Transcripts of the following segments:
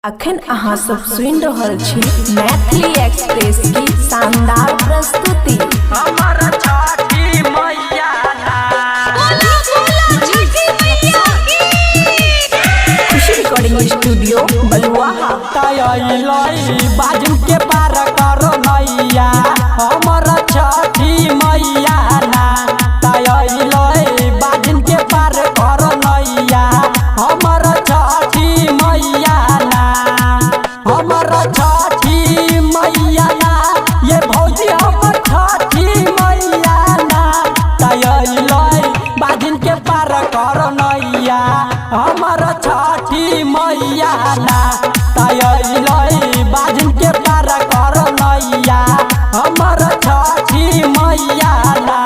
अखन अहाँ सब सुनि रहल छी मैथिली एक्सप्रेस की शानदार प्रस्तुति। हमारा छठी मैया खुशी रिकॉर्डिंग स्टूडियो बलुआहा। बाजू के पार करो नैया हमारा छठी मैया ना बाजू के पार करो नैया हमारा छठी मैया ना हमारा छठी मैया ना ये भौजी हमर छठी मैया ना बाजू के पार करो नैया हमारा छठी मैया ना बाजू के पार करो नैया हमारा छठी मैया ना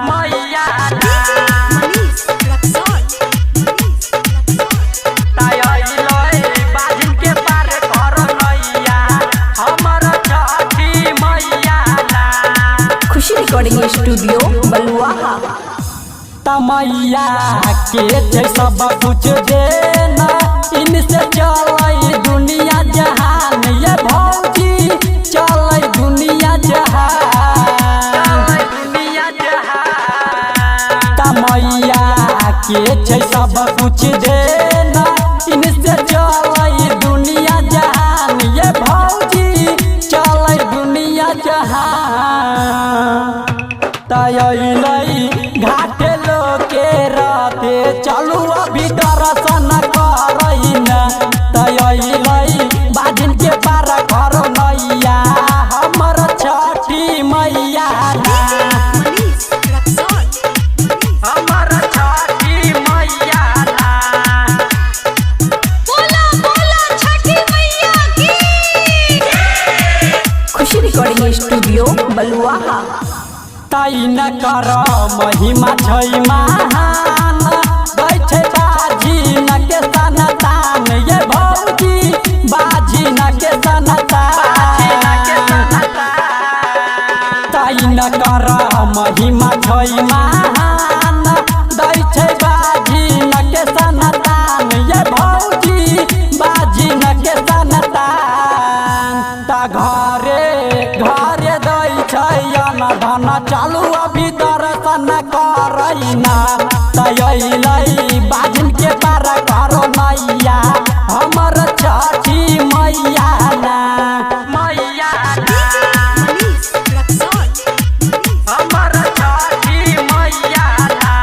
मैया बाजू के पार करो नैया हमारा छठी मैया ना खुशी रिकॉर्डिंग स्टूडियो बलुआहा। तमैया के सब कुछ देना इनसे चल दुनिया जहान ये भौजी चल दुनिया जहान तमैया के सब कुछ देना इनसे चल दुनिया जहान ये भौजी चल दुनिया जहान घाटे लोके राते चलू अभी दर्शन करैन बाजिन के पार करो नैया हमर छठी मैया ना हमर छठी मैया ना खुशी रिकॉर्डिंग स्टूडियो बलुआहा। ताई न कर महिमा छै महान बैठे बाजी न के सनतान ये भौजी बाजी न के सनतान ताई न कर महिमा छै महान बैठे बाजी न के सनतान ये भौजी बाजी न के सनतान ता घरे घरे दै छै धन चालू अभी दर्शन करैना बाजू के पार करो नैया हमर छठी मैया ना मैया हमर छठी मैया ना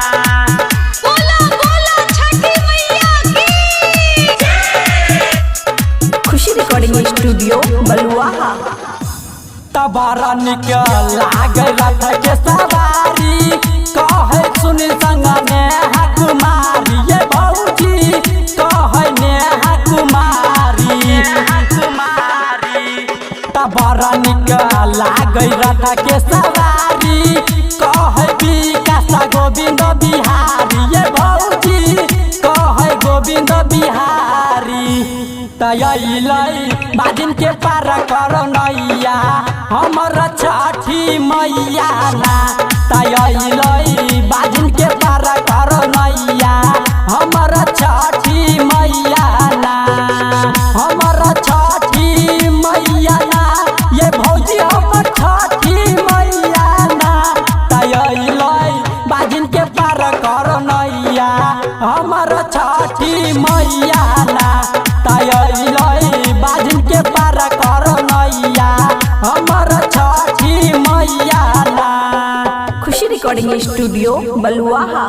खुशी रिकॉर्डिंग स्टूडियो बलुआहा। तबारा निकल रथ के सवारी कहे सुनी संग नेहा कुमारी ये भौजी कहे नेहा कुमारी तबारा निकल रथ के सवारी कहे विकास गोविंद बिहारी ये भौजी कहे गोविंद बिहारी बाजिन के पार करो नैया हमर छठी मैया ना बाजिन के पार करो नैया हमर छठी मैया ना हमर छठी मैया ना ये भौजी हमर छठी मैया ना बाजिन के पार करो नैया हमर छठी मैया ना बाजू के पार करो नैया हमर छठी मैया ना खुशी रिकॉर्डिंग स्टूडियो बलुआहा।